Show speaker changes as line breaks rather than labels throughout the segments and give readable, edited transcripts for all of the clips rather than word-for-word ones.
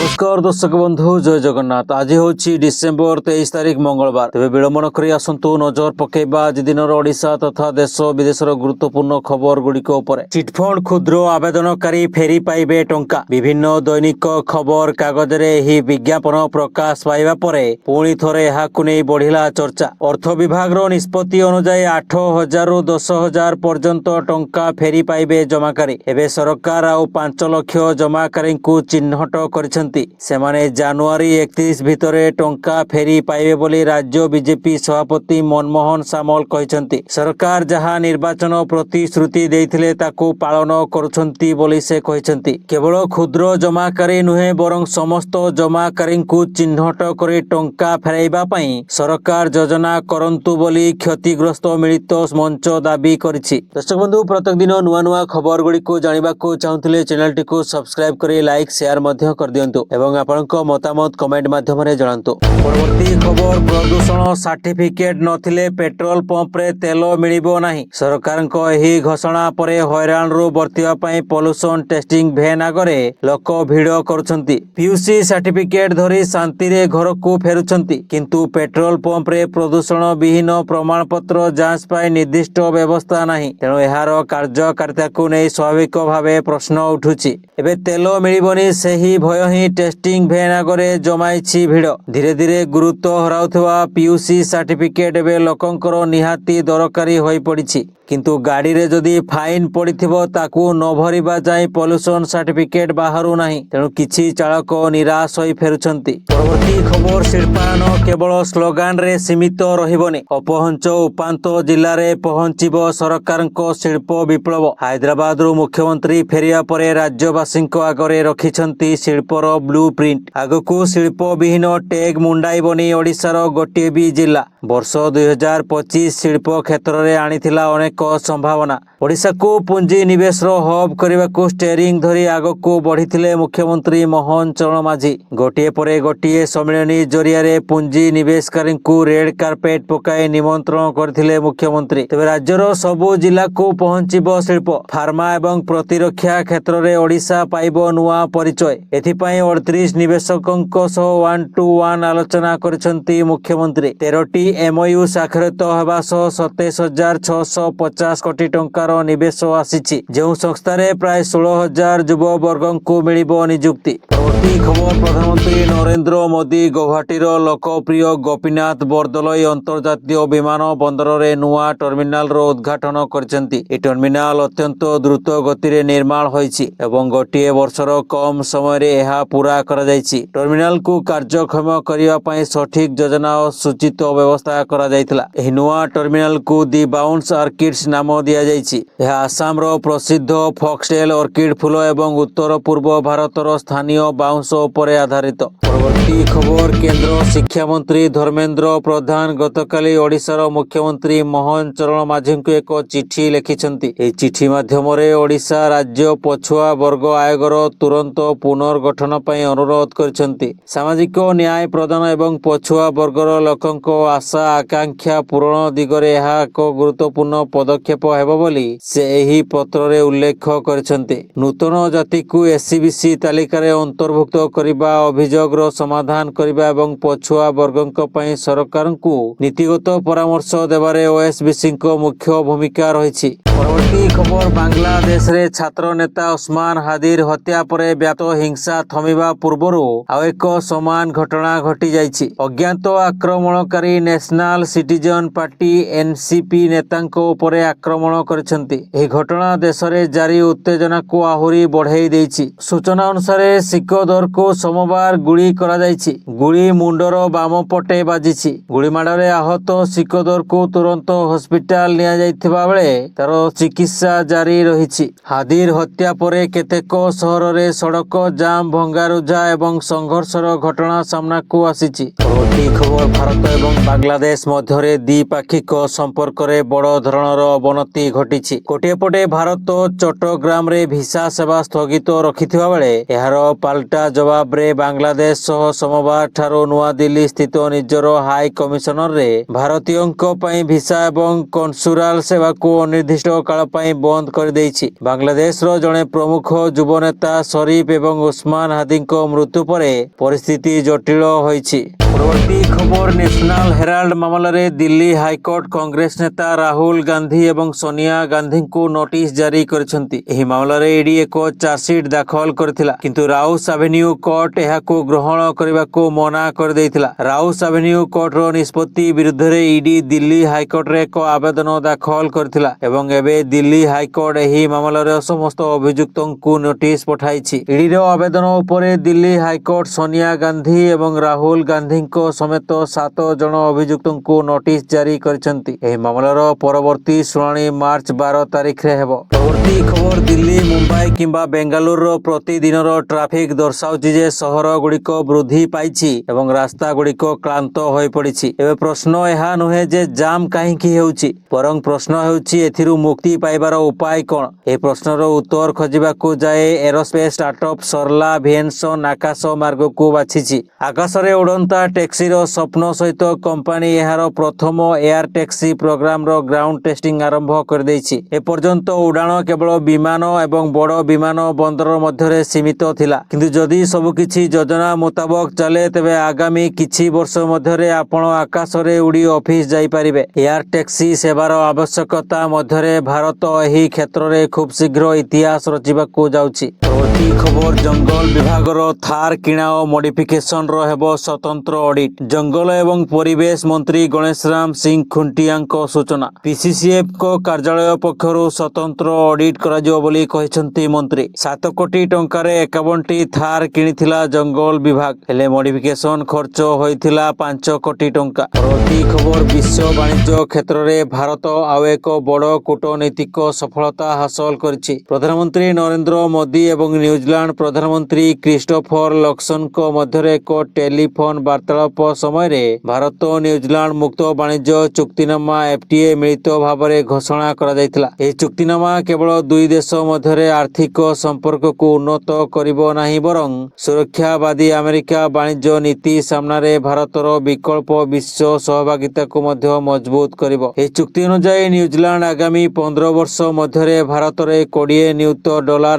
नमस्कार दर्शक बंधु जय जगन्नाथ। आज हूँ डिसेम्बर 23 तारिख मंगलवार। तेज विलंबन कर आसतु नजर पकेबा आज दिन ओडिशा तथा देश विदेशर गुरुत्वपूर्ण खबर गुड़िक चिटफंड क्षुद्र आवेदनकारी फेरी पाइबे टंका। विभिन्न दैनिक खबर कागज रे विज्ञापन प्रकाश पाइबा परे पुणी थरे एहाकु नै बढ़िला चर्चा। अर्थ विभाग निष्पत्ति अनुजाई 8,000 रु 10,000 पर्यंत टंका फेरी पाइबे जमाकारी। एबे सरकार आउ 5 लाख जमाकारी चिन्हट କରିଛନ୍ତି। ସେମାନେ ଜାନୁଆରୀ 31 ଭିତରେ ଟଙ୍କା ଫେରି ପାଇବେ ବୋଲି ରାଜ୍ୟ ବିଜେପି ସଭାପତି ମନମୋହନ ସାମଲ କହିଛନ୍ତି। ସରକାର ଯାହା ନିର୍ବାଚନ ପ୍ରତିଶ୍ରୁତି ଦେଇଥିଲେ ତାକୁ ପାଳନ କରୁଛନ୍ତି ବୋଲି ସେ କହିଛନ୍ତି। କେବଳ କ୍ଷୁଦ୍ର ଜମାକାରୀ ନୁହେଁ ବରଂ ସମସ୍ତ ଜମାକାରୀଙ୍କୁ ଚିହ୍ନଟ କରି ଟଙ୍କା ଫେରାଇବା ପାଇଁ ସରକାର ଯୋଜନା କରନ୍ତୁ ବୋଲି କ୍ଷତିଗ୍ରସ୍ତ ମିଳିତ ମଞ୍ଚ ଦାବି କରିଛି। ଦର୍ଶକ ବନ୍ଧୁ ପ୍ରତ୍ୟେକ ଦିନ ନୂଆ ନୂଆ ଖବର ଗୁଡ଼ିକୁ ଜାଣିବାକୁ ଚାହୁଁଥିଲେ ଚ୍ୟାନେଲଟିକୁ ସବସ୍କ୍ରାଇବ କରି ଲାଇକ୍ ସେୟାର ମଧ୍ୟ କରିଦିଅନ୍ତୁ ଏବଂ ଆପଣଙ୍କ ମତାମତ କମେଣ୍ଟ ମାଧ୍ୟମରେ ଜଣାନ୍ତୁ। ପରବର୍ତ୍ତୀ ଖବର ପ୍ରଦୂଷଣ ସାର୍ଟିଫିକେଟ ନଥିଲେ ପେଟ୍ରୋଲ ପମ୍ପରେ ତେଲ ମିଳିବ ନାହିଁ। ସରକାରଙ୍କ ଏହି ଘୋଷଣା ପରେ ହଇରାଣରୁ ବର୍ତ୍ତିବା ପାଇଁ ପଲ୍ୟୁସନ ଟେଷ୍ଟିଂ ଭ୍ୟାନ୍ ଆଗରେ ଲୋକ ଭିଡ଼ କରୁଛନ୍ତି। ପିୟୁସି ସାର୍ଟିଫିକେଟ ଧରି ଶାନ୍ତିରେ ଘରକୁ ଫେରୁଛନ୍ତି କିନ୍ତୁ ପେଟ୍ରୋଲ ପମ୍ପରେ ପ୍ରଦୂଷଣ ବିହୀନ ପ୍ରମାଣପତ୍ର ଯାଞ୍ଚ ପାଇଁ ନିର୍ଦ୍ଦିଷ୍ଟ ବ୍ୟବସ୍ଥା ନାହିଁ। ତେଣୁ ଏହାର କାର୍ଯ୍ୟକାରିତାକୁ ନେଇ ସ୍ୱାଭାବିକ ଭାବେ ପ୍ରଶ୍ନ ଉଠୁଛି। ଏବେ ତେଲ ମିଳିବନି ସେହି ଭୟ ହିଁ ଟେଷ୍ଟିଂ ଭ୍ୟାନ୍ ଆଗରେ ଜମାଇଛି ଭିଡ଼। ଧୀରେ ଧୀରେ ଗୁରୁତ୍ୱ ହରାଉଥିବା ପିୟୁସି ସାର୍ଟିଫିକେଟ ଏବେ ଲୋକଙ୍କର ନିହାତି ଦରକାରୀ ହୋଇପଡ଼ିଛି। କିନ୍ତୁ ଗାଡ଼ିରେ ଯଦି ଫାଇନ୍ ପଡ଼ିଥିବ ତାକୁ ନ ଭରିବା ଯାଏଁ ପଲ୍ୟୁସନ ସାର୍ଟିଫିକେଟ ବାହାରୁ ନାହିଁ। ତେଣୁ କିଛି ଚାଳକ ନିରାଶ ହୋଇ ଫେରୁଛନ୍ତି। ପରବର୍ତ୍ତୀ ଖବର ଶିଳ୍ପାୟନ କେବଳ ସ୍ଲୋଗାନରେ ସୀମିତ ରହିବନି। ଅପହଞ୍ଚ ଉପାନ୍ତ ଜିଲ୍ଲାରେ ପହଞ୍ଚିବ ସରକାରଙ୍କ ଶିଳ୍ପ ବିପ୍ଳବ। ହାଇଦ୍ରାବାଦରୁ ମୁଖ୍ୟମନ୍ତ୍ରୀ ଫେରିବା ପରେ ରାଜ୍ୟବାସୀଙ୍କ ଆଗରେ ରଖିଛନ୍ତି ଶିଳ୍ପର ବ୍ଲୁ ପ୍ରିଣ୍ଟ। ଆଗକୁ ଶିଳ୍ପ ବିହୀନ ଟେଗ୍ ମୁଣ୍ଡାଇବନି ଓଡ଼ିଶାର ଗୋଟିଏ ବି ଜିଲ୍ଲା। ବର୍ଷ 2025 ଶିଳ୍ପ କ୍ଷେତ୍ରରେ ଆଣିଥିଲା ଅନେକ ସମ୍ଭାବନା। ଓଡ଼ିଶାକୁ ପୁଞ୍ଜି ନିବେଶର ହବ୍ କରିବାକୁ ଷ୍ଟେରିଂ ଧରି ଆଗକୁ ବଢ଼ିଥିଲେ ମୁଖ୍ୟମନ୍ତ୍ରୀ ମୋହନ ଚରଣ ମାଝୀ। ଗୋଟିଏ ପରେ ଗୋଟିଏ ସମ୍ମିଳନୀ ଜରିଆରେ ପୁଞ୍ଜି ନିବେଶକାରୀଙ୍କୁ ରେଡ୍ କାର୍ପେଟ ପକାଇ ନିମନ୍ତ୍ରଣ କରିଥିଲେ ମୁଖ୍ୟମନ୍ତ୍ରୀ। ତେବେ ରାଜ୍ୟର ସବୁ ଜିଲ୍ଲାକୁ ପହଞ୍ଚିବ ଶିଳ୍ପ। ଫାର୍ମା ଏବଂ ପ୍ରତିରକ୍ଷା କ୍ଷେତ୍ରରେ ଓଡ଼ିଶା ପାଇବ ନୂଆ ପରିଚୟ। ଏଥିପାଇଁ 38 ନିବେଶକଙ୍କ ସହ 1-to-1 ଆଲୋଚନା କରିଛନ୍ତି ମୁଖ୍ୟମନ୍ତ୍ରୀ। 13ଟି MOU ସ୍ୱାକ୍ଷରିତ ହେବା ସହ 27,650 କୋଟି ଟଙ୍କାର ନିବେଶ ଆସିଛି। ଯେଉଁ ସଂସ୍ଥାରେ ପ୍ରାୟ 16,000 ଯୁବବର୍ଗଙ୍କୁ ମିଳିବ ନିଯୁକ୍ତି। ପରବର୍ତ୍ତୀ ଖବର ପ୍ରଧାନମନ୍ତ୍ରୀ ନରେନ୍ଦ୍ର ମୋଦି ଗୌହାଟୀର ଲୋକପ୍ରିୟ ଗୋପୀନାଥ ବରଦଲଇ ଅନ୍ତର୍ଜାତୀୟ ବିମାନ ବନ୍ଦରରେ ନୂଆ ଟର୍ମିନାଲର ଉଦ୍ଘାଟନ କରିଛନ୍ତି। ଏହି ଟର୍ମିନାଲ ଅତ୍ୟନ୍ତ ଦ୍ରୁତ ଗତିରେ ନିର୍ମାଣ ହୋଇଛି ଏବଂ ଗୋଟିଏ ବର୍ଷର କମ୍ ସମୟରେ ଏହା ପୁରା କରାଯାଇଛି। ଟର୍ମିନାଲକୁ କାର୍ଯ୍ୟକ୍ଷମ କରିବା ପାଇଁ ସଠିକ ଯୋଜନା ଓ ସୂଚିତ ବ୍ୟବସ୍ଥା କରାଯାଇଥିଲା। ଏହି ନୂଆ ଟର୍ମିନାଲକୁ ଦି ବାଉନ୍ସ ଅର୍କିଡ୍ସ ନାମ ଦିଆଯାଇଛି। ଏହା ଆସାମର ପ୍ରସିଦ୍ଧ ଫକ୍ସଟେଲ ଅର୍କିଡ ଫୁଲ ଏବଂ ଉତ୍ତର ପୂର୍ବ ଭାରତର ସ୍ଥାନୀୟ ବାଉଁଶ ଉପରେ ଆଧାରିତ। ପରବର୍ତ୍ତୀ ଖବର କେନ୍ଦ୍ର ଶିକ୍ଷାମନ୍ତ୍ରୀ ଧର୍ମେନ୍ଦ୍ର ପ୍ରଧାନ ଗତକାଲି ଓଡ଼ିଶାର ମୁଖ୍ୟମନ୍ତ୍ରୀ ମୋହନ ଚରଣ ମାଝୀଙ୍କୁ ଏକ ଚିଠି ଲେଖିଛନ୍ତି। ଏହି ଚିଠି ମାଧ୍ୟମରେ ଓଡ଼ିଶା ରାଜ୍ୟ ପଛୁଆ ବର୍ଗ ଆୟୋଗର ତୁରନ୍ତ ପୁନର୍ଗଠନ ପାଇଁ ଅନୁରୋଧ କରିଛନ୍ତି। ସାମାଜିକ ନ୍ୟାୟ ପ୍ରଦାନ ଏବଂ ପଛୁଆ ବର୍ଗର ଲୋକଙ୍କ ଆଶା ଆକାଂକ୍ଷା ପୂରଣ ଦିଗରେ ଏହା ଏକ ଗୁରୁତ୍ୱପୂର୍ଣ୍ଣ ପଦକ୍ଷେପ ହେବ ବୋଲି ସେ ଏହି ପତ୍ରରେ ଉଲ୍ଲେଖ କରିଛନ୍ତି। ନୂତନ ଜାତିକୁ SCBC ତାଲିକାରେ ଅନ୍ତର୍ଭୁକ୍ତ କରିବା, ଅଭିଯୋଗର ସମାଧାନ କରିବା ଏବଂ ପଛୁଆ ବର୍ଗଙ୍କ ପାଇଁ ସରକାରଙ୍କୁ ନୀତିଗତ ପରାମର୍ଶ ଦେବାରେ OSBCଙ୍କ ମୁଖ୍ୟ ଭୂମିକା ରହିଛି। ପରବର୍ତ୍ତୀ ଖବର ବାଂଲାଦେଶରେ ଛାତ୍ର ନେତା ଉସ୍ମାନ ହାଦିର ହତ୍ୟା ପରେ ବ୍ୟାପ୍ତ ହିଂସା ଥମିବା ପୂର୍ବରୁ ଆଉ ଏକ ସମାନ ଘଟଣା ଘଟିଯାଇଛି। ଅଜ୍ଞାତ ଆକ୍ରମଣକାରୀ ନ୍ୟାସନାଲ ସିଟିଜେନ ପାର୍ଟି NCP ନେତାଙ୍କ ଉପରେ ଆକ୍ରମଣ କରିଛନ୍ତି। ଏହି ଘଟଣା ଦେଶରେ ଜାରି ଉତ୍ତେଜନାକୁ ଆହୁରି ବଢ଼ାଇ ଦେଇଛି। ସୂଚନା ଅନୁସାରେ ସିକଦରକୁ ସୋମବାର ଗୁଳି କରାଯାଇଛି। ଗୁଳି ମୁଣ୍ଡର ବାମ ପଟେ ବାଜିଛି। ଗୁଳିମାଡ଼ରେ ଆହତ ସିକଦରକୁ ତୁରନ୍ତ ହସ୍ପିଟାଲ ନିଆଯାଇଥିବା ବେଳେ ତାର ଚିକିତ୍ସା ଜାରି ରହିଛି। ହାଦିର ହତ୍ୟା ପରେ କେତେକ ସହରରେ ସଡ଼କ ଜାମ୍, ଭଙ୍ଗାରୁଜା ଏବଂ ସଂଘର୍ଷର ଘଟଣା ସାମ୍ନାକୁ ଆସିଛି। ପରବର୍ତ୍ତୀ ଖବର ଭାରତ ଏବଂ ବାଂଲାଦେଶ ମଧ୍ୟରେ ଦ୍ୱିପାକ୍ଷିକ ସମ୍ପର୍କରେ ବଡ଼ ଧରଣର ଅବନତି ଘଟିଛି। ଗୋଟିଏ ପଟେ ଭାରତ ଚଟ୍ଟଗ୍ରାମରେ ଭିସା ସେବା ସ୍ଥଗିତ ରଖିଥିବା ବେଳେ ଏହାର ପାଲଟା ଜବାବରେ ବାଂଲାଦେଶ ସହ ସୋମବାର ଠାରୁ ନୂଆଦିଲ୍ଲୀ ସ୍ଥିତ ନିଜର ହାଇ କମିଶନରେ ଭାରତୀୟଙ୍କ ପାଇଁ ଭିସା ଏବଂ କନସୁଲାର ସେବାକୁ ଅନିର୍ଦ୍ଦିଷ୍ଟ କାଳ ପାଇଁ ବନ୍ଦ କରିଦେଇଛି। ବାଂଲାଦେଶର ଜଣେ ପ୍ରମୁଖ ଯୁବ ନେତା ଶରୀଫ ଏବଂ ଉସ୍ମାନ ହାଦିଙ୍କ ମୃତ୍ୟୁ ପରେ ପରିସ୍ଥିତି ଜଟିଳ ହୋଇଛି। ପରବର୍ତ୍ତୀ ଖବର ନ୍ୟାସନାଲ ହେରାଲ୍ଡ ମାମଲାରେ ଦିଲ୍ଲୀ ହାଇକୋର୍ଟ କଂଗ୍ରେସ ନେତା ରାହୁଲ ଗାନ୍ଧୀ ଏବଂ ସୋନିଆ ଗାନ୍ଧୀଙ୍କୁ ନୋଟିସ ଜାରି କରିଛନ୍ତି। ଏହି ମାମଲାରେ ଇଡି ଏକ ଚାର୍ଜସିଟ୍ ଦାଖଲ କରିଥିଲା, କିନ୍ତୁ ରାଉସ ଆଭେନ୍ୟୁ କୋର୍ଟ ଏହାକୁ ଗ୍ରହଣ କରିବାକୁ ମନା କରିଦେଇଥିଲା। ରାଉସ ଆଭେନ୍ୟୁ କୋର୍ଟର ନିଷ୍ପତ୍ତି ବିରୁଦ୍ଧରେ ଇଡି ଦିଲ୍ଲୀ ହାଇକୋର୍ଟରେ ଏକ ଆବେଦନ ଦାଖଲ କରିଥିଲା ଏବଂ ଏବେ ଦିଲ୍ଲୀ ହାଇକୋର୍ଟ ଏହି ମାମଲାର ସମସ୍ତ ଅଭିଯୁକ୍ତଙ୍କୁ ନୋଟିସ ପଠାଇଛି। ଇଡିର ଆବେଦନ ଉପରେ ଦିଲ୍ଲୀ ହାଇକୋର୍ଟ ସୋନିଆ ଗାନ୍ଧୀ ଏବଂ ରାହୁଲ ଗାନ୍ଧୀଙ୍କ ସମେତ 7 ଜଣ ଅଭିଯୁକ୍ତଙ୍କୁ ନୋଟିସ ଜାରି କରିଛନ୍ତି। ଏହି ମାମଲାର ପରବର୍ତ୍ତୀ ଶୁଣାଣି ମାର୍ଚ୍ଚ 12 ତାରିଖରେ ହେବ। ପରବର୍ତ୍ତୀ ଖବର ଦିଲ୍ଲୀ, ମୁମ୍ବାଇ କିମ୍ବା ବେଙ୍ଗାଲୁରୁର ପ୍ରତିଦିନର ଟ୍ରାଫିକ ଦର୍ଶାଉଛି ଯେ ସହର ଗୁଡ଼ିକ ବୃଦ୍ଧି ପାଇଛି ଏବଂ ରାସ୍ତା ଗୁଡ଼ିକ କ୍ଳାନ୍ତ ହୋଇପଡ଼ିଛି। ଏବେ ପ୍ରଶ୍ନ ଏହା ନୁହେଁ ଯେ ଜାମ୍ କାହିଁକି ହେଉଛି, ବରଂ ପ୍ରଶ୍ନ ହେଉଛି ଏଥିରୁ ମୁକ୍ତି ପାଇବାର ଉପାୟ କ'ଣ। ଏହି ପ୍ରଶ୍ନର ଉତ୍ତର ଖୋଜିବାକୁ ଯାଇ ଏରୋସ୍ପେସ୍ ଷ୍ଟାର୍ଟଅପ୍ ସୋର୍ଲା ଭିଏନ୍ସନ୍ ଆକାଶ ମାର୍ଗକୁ ବାଛିଛି। ଆକାଶରେ ଉଡ଼ନ୍ତା ଟ୍ୟାକ୍ସିର ସ୍ୱପ୍ନ ସହିତ କମ୍ପାନୀ ଏହାର ପ୍ରଥମ ଏୟାର ଟ୍ୟାକ୍ସି ପ୍ରୋଗ୍ରାମର ଗ୍ରାଉଣ୍ଡ ଟେଷ୍ଟିଂ ଆରମ୍ଭ କରିଦେଇଛି। ଏପର୍ଯ୍ୟନ୍ତ ଉଡ଼ାଣ କେବଳ ବିମାନ ଏବଂ ବଡ଼ ବିମାନ ବନ୍ଦର ମଧ୍ୟରେ ସୀମିତ ଥିଲା, କିନ୍ତୁ ଯଦି ସବୁକିଛି ଯୋଜନା ମୁତାବକ ଚାଲେ ତେବେ ଆଗାମୀ କିଛି ବର୍ଷ ମଧ୍ୟରେ ଆପଣ ଆକାଶରେ ଉଡ଼ି ଅଫିସ ଯାଇପାରିବେ। ଏୟାର ଟ୍ୟାକ୍ସି ସେବାର ଆବଶ୍ୟକତା ମଧ୍ୟରେ ଭାରତ ଏହି କ୍ଷେତ୍ରରେ ଖୁବ୍ ଶୀଘ୍ର ଇତିହାସ ରଚିବାକୁ ଯାଉଛି। ପରବର୍ତ୍ତୀ ଖବର ଜଙ୍ଗଲ ବିଭାଗର ଥାର କିଣା ଓ ମଡିଫିକେସନର ହେବ ସ୍ୱତନ୍ତ୍ର ଅଡିଟ୍। ଜଙ୍ଗଲ ଏବଂ ପରିବେଶ ମନ୍ତ୍ରୀ ଗଣେଶ ରାମ ସିଂ ଖୁଣ୍ଟିଆଙ୍କ ସୂଚନା। ପିସିସିଏଫଙ୍କ କାର୍ଯ୍ୟାଳୟ ପକ୍ଷରୁ ସ୍ୱତନ୍ତ୍ର ଅଡିଟ୍ କରାଯିବ ବୋଲି କହିଛନ୍ତି ମନ୍ତ୍ରୀ। 7 କୋଟି ଟଙ୍କାରେ 51ଟି ଥାର କିଣିଥିଲା ଜଙ୍ଗଲ ବିଭାଗ, ହେଲେ ମଡିଫିକେସନ ଖର୍ଚ୍ଚ ହୋଇଥିଲା 5 କୋଟି ଟଙ୍କା। ପରବର୍ତ୍ତୀ ଖବର ବିଶ୍ୱ ବାଣିଜ୍ୟ କ୍ଷେତ୍ରରେ ଭାରତ ଆଉ ଏକ ବଡ଼ କୂଟନୈତିକ ସଫଳତା ହାସଲ କରିଛି। ପ୍ରଧାନମନ୍ତ୍ରୀ ନରେନ୍ଦ୍ର ମୋଦି ଏବଂ ନ୍ୟୁଜିଲାଣ୍ଡ ପ୍ରଧାନମନ୍ତ୍ରୀ କ୍ରିଷ୍ଟୋଫର ଲକ୍ସନଙ୍କ ମଧ୍ୟରେ ଏକ ଟେଲିଫୋନ ବାର୍ତ୍ତାଳାପ ସମୟରେ ଭାରତ ଓ ନ୍ୟୁଜିଲାଣ୍ଡ ମୁକ୍ତ ବାଣିଜ୍ୟ ଚୁକ୍ତିନାମା FTA ମିଳିତ ଭାବରେ ଘୋଷଣା କରାଯାଇଥିଲା। ଏହି ଚୁକ୍ତିନାମା କେବଳ ଦୁଇ ଦେଶ ମଧ୍ୟରେ ଆର୍ଥିକ ସମ୍ପର୍କକୁ ଉନ୍ନତ କରିବ ନାହିଁ, ବରଂ ସୁରକ୍ଷାବାଦୀ ଆମେରିକା ବାଣିଜ୍ୟ ନୀତି ସାମ୍ନାରେ ଭାରତର ବିକଳ୍ପ ବିଶ୍ୱ ସହଭାଗିତାକୁ ମଧ୍ୟ ମଜବୁତ କରିବ। ଏହି ଚୁକ୍ତି ଅନୁଯାୟୀ ନ୍ୟୁଜିଲାଣ୍ଡ ଆଗାମୀ 15 ବର୍ଷ ମଧ୍ୟରେ ଭାରତରେ $20 ନିୟୁତ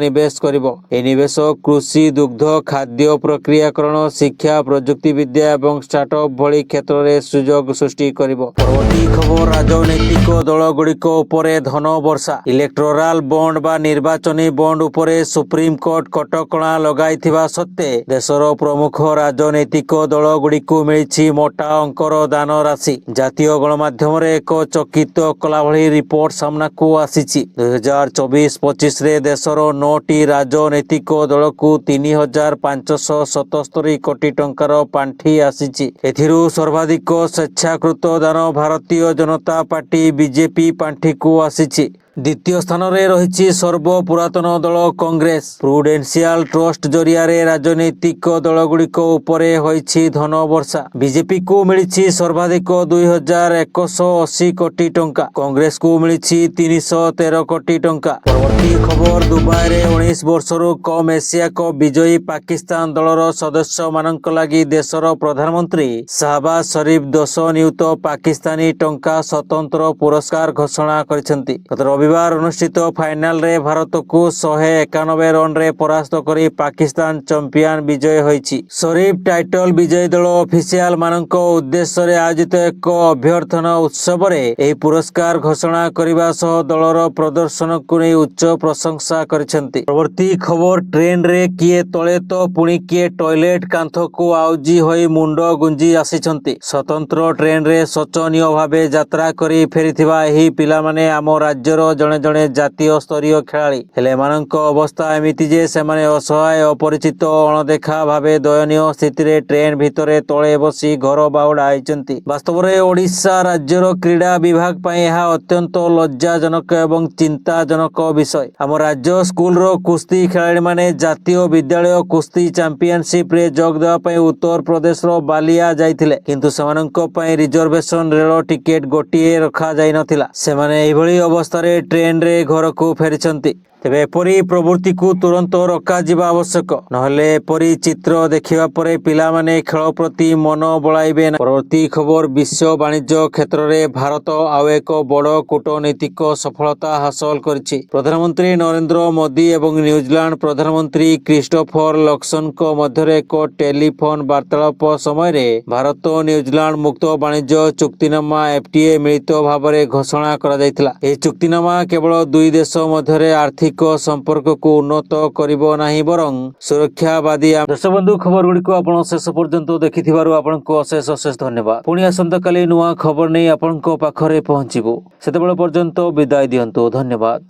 ନିବେଶ କରିବ। ଏହି ନିବେଶ କୃଷି, ଦୁଗ୍ଧ, ଖାଦ୍ୟ ପ୍ରକ୍ରିୟାକରଣ, ଶିକ୍ଷା, ପ୍ରଯୁକ୍ତିବିଦ୍ୟା ଏବଂ ଷ୍ଟାର୍ଟଅପ୍ ଭଳି କ୍ଷେତ୍ରରେ ସୁଯୋଗ ସୃଷ୍ଟି କରିବ। ପରବର୍ତ୍ତୀ ଖବର ରାଜନୈତିକ ଦଳଗୁଡ଼ିକ ଉପରେ ଧନ ବର୍ଷା। ଇଲେକ୍ଟୋରାଲ ବଣ୍ଡ ବା ନିର୍ବାଚନୀ ବଣ୍ଡ ଉପରେ ସୁପ୍ରିମକୋର୍ଟ କଟକଣା ଲଗାଇଥିବା ସତ୍ତ୍ୱେ ଦେଶର ପ୍ରମୁଖ ରାଜନୈତିକ ଦଳଗୁଡ଼ିକୁ ମିଳିଛି ମୋଟା ଅଙ୍କର ଦାନ ରାଶି। ଜାତୀୟ ଗଣମାଧ୍ୟମରେ ଏକ ଚକିତ କଲା ଭଳି ରିପୋର୍ଟ ସାମ୍ନାକୁ ଆସିଛି। 2024-25ରେ ଦେଶର 9ଟି ରାଜନୈତିକ ଦଳକୁ 3,577 କୋଟି ଟଙ୍କାର ପାଣ୍ଠି ଆସିଛି। ଏଥିରୁ ସର୍ବାଧିକ ସ୍ୱେଚ୍ଛାକୃତ ଦାନ ଭାରତୀୟ ଜନତା ପାର୍ଟି BJP ପାଣ୍ଠିକୁ ଆସିଛି। ଦ୍ୱିତୀୟ ସ୍ଥାନରେ ରହିଛି ସର୍ବପୁରାତନ ଦଳ କଂଗ୍ରେସ। ପ୍ରୁଡେନ୍ସିଆଲ ଟ୍ରଷ୍ଟ ଜରିଆରେ ରାଜନୈତିକ ଦଳଗୁଡ଼ିକ ଉପରେ ହୋଇଛି ଧନ ବର୍ଷା। ବିଜେପିକୁ ମିଳିଛି ସର୍ବାଧିକ 2,180 କୋଟି ଟଙ୍କା, କଂଗ୍ରେସକୁ ମିଳିଛି 313 କୋଟି ଟଙ୍କା। ପରବର୍ତ୍ତୀ ଖବର ଦୁବାଇରେ 19 ବର୍ଷରୁ କମ୍ ଏସିଆ କପ୍ ବିଜୟୀ ପାକିସ୍ତାନ ଦଳର ସଦସ୍ୟମାନଙ୍କ ଲାଗି ଦେଶର ପ୍ରଧାନମନ୍ତ୍ରୀ ଶାହବାଜ ଶରୀଫ 10 ନିୟୁତ ପାକିସ୍ତାନୀ ଟଙ୍କା ସ୍ୱତନ୍ତ୍ର ପୁରସ୍କାର ଘୋଷଣା କରିଛନ୍ତି। ଗତ ରବିବାର ଅନୁଷ୍ଠିତ ଫାଇନାଲରେ ଭାରତକୁ 191 ରନରେ ପରାସ୍ତ କରି ପାକିସ୍ତାନ ଚମ୍ପିଆନ ବିଜୟ ହୋଇଛି। ଶରୀଫ ଟାଇଟଲ ବିଜୟୀ ଦଳ ଅଫିସିଆଲ ମାନଙ୍କ ଉଦ୍ଦେଶ୍ୟରେ ଆୟୋଜିତ ଏକ ଅଭ୍ୟର୍ଥନା ଉତ୍ସବରେ ଏହି ପୁରସ୍କାର ଘୋଷଣା କରିବା ସହ ଦଳର ପ୍ରଦର୍ଶନକୁ ନେଇ ଉଚ୍ଚ ପ୍ରଶଂସା କରିଛନ୍ତି। ପରବର୍ତ୍ତୀ ଖବର ଟ୍ରେନରେ କିଏ ତଳେ ତ ପୁଣି କିଏ ଟଏଲେଟ କାନ୍ଥକୁ ଆଉଜି ହୋଇ ମୁଣ୍ଡ ଗୁଞ୍ଜି ଆସିଛନ୍ତି। ସ୍ୱତନ୍ତ୍ର ଟ୍ରେନରେ ଶୋଚନୀୟ ଭାବେ ଯାତ୍ରା କରି ଫେରିଥିବା ଏହି ପିଲାମାନେ ଆମ ରାଜ୍ୟର ଜଣେ ଜଣେ ଜାତୀୟ ସ୍ତରୀୟ ଖେଳାଳି। ହେଲେ ଏମାନଙ୍କ ଅବସ୍ଥା ଏମିତି ଯେ ସେମାନେ ଅସହାୟ, ଅପରିଚିତ, ଅଣଦେଖା ଭାବେ ଦୟନୀୟ ସ୍ଥିତିରେ ଟ୍ରେନ ଭିତରେ ତଳେ ବସି ଘର ବାହୁଡ଼ା ହେଇଛନ୍ତି। ବାସ୍ତବରେ ଓଡ଼ିଶା ରାଜ୍ୟର କ୍ରୀଡ଼ା ବିଭାଗ ପାଇଁ ଏହା ଅତ୍ୟନ୍ତ ଲଜ୍ଜାଜନକ ଏବଂ ଚିନ୍ତାଜନକ ବିଷୟ। ଆମ ରାଜ୍ୟ ସ୍କୁଲର କୁସ୍ତି ଖେଳାଳିମାନେ ଜାତୀୟ ବିଦ୍ୟାଳୟ କୁସ୍ତି ଚାମ୍ପିଅନସିପ୍ରେ ଯୋଗ ଦେବା ପାଇଁ ଉତ୍ତରପ୍ରଦେଶର ବାଲିଆ ଯାଇଥିଲେ, କିନ୍ତୁ ସେମାନଙ୍କ ପାଇଁ ରିଜର୍ଭେସନ ରେଳ ଟିକେଟ ଗୋଟିଏ ରଖାଯାଇନଥିଲା। ସେମାନେ ଏହିଭଳି ଅବସ୍ଥାରେ ଟ୍ରେନରେ ଘରକୁ ଫେରିଛନ୍ତି। ତେବେ ଏପରି ପ୍ରବୃତ୍ତିକୁ ତୁରନ୍ତ ରୋକାଯିବା ଆବଶ୍ୟକ, ନହେଲେ ଏପରି ଚିତ୍ର ଦେଖିବା ପରେ ପିଲାମାନେ ଖେଳ ପ୍ରତି ମନ ବଳାଇବେ ନାହିଁ। ପରବର୍ତ୍ତୀ ଖବର, ବିଶ୍ୱ ବାଣିଜ୍ୟ କ୍ଷେତ୍ରରେ ଭାରତ ଆଉ ଏକ ବଡ଼ କୂଟନୈତିକ ସଫଳତା ହାସଲ କରିଛି। ପ୍ରଧାନମନ୍ତ୍ରୀ ନରେନ୍ଦ୍ର ମୋଦି ଏବଂ ନ୍ୟୁଜିଲାଣ୍ଡ ପ୍ରଧାନମନ୍ତ୍ରୀ କ୍ରିଷ୍ଟୋଫର ଲକ୍ସନଙ୍କ ମଧ୍ୟରେ ଏକ ଟେଲିଫୋନ ବାର୍ତ୍ତାଳାପ ସମୟରେ ଭାରତ ଓ ନ୍ୟୁଜିଲାଣ୍ଡ ମୁକ୍ତ ବାଣିଜ୍ୟ ଚୁକ୍ତିନାମା FTA ମିଳିତ ଭାବରେ ଘୋଷଣା କରାଯାଇଥିଲା। ଏହି ଚୁକ୍ତିନାମା କେବଳ ଦୁଇ ଦେଶ ମଧ୍ୟରେ ଆର୍ଥିକ ସମ୍ପର୍କକୁ ଉନ୍ନତ କରିବ ନାହିଁ, ବରଂ ସୁରକ୍ଷାବାଦୀ। ଦର୍ଶକ ବନ୍ଧୁ, ଖବର ଗୁଡ଼ିକୁ ଆପଣ ଶେଷ ପର୍ଯ୍ୟନ୍ତ ଦେଖିଥିବାରୁ ଆପଣଙ୍କୁ ଅଶେଷ ଅଶେଷ ଧନ୍ୟବାଦ। ପୁଣି ଆସନ୍ତାକାଲି ନୂଆ ଖବର ନେଇ ଆପଣଙ୍କ ପାଖରେ ପହଞ୍ଚିବୁ। ସେତେବେଳେ ପର୍ଯ୍ୟନ୍ତ ବିଦାୟ ଦିଅନ୍ତୁ। ଧନ୍ୟବାଦ।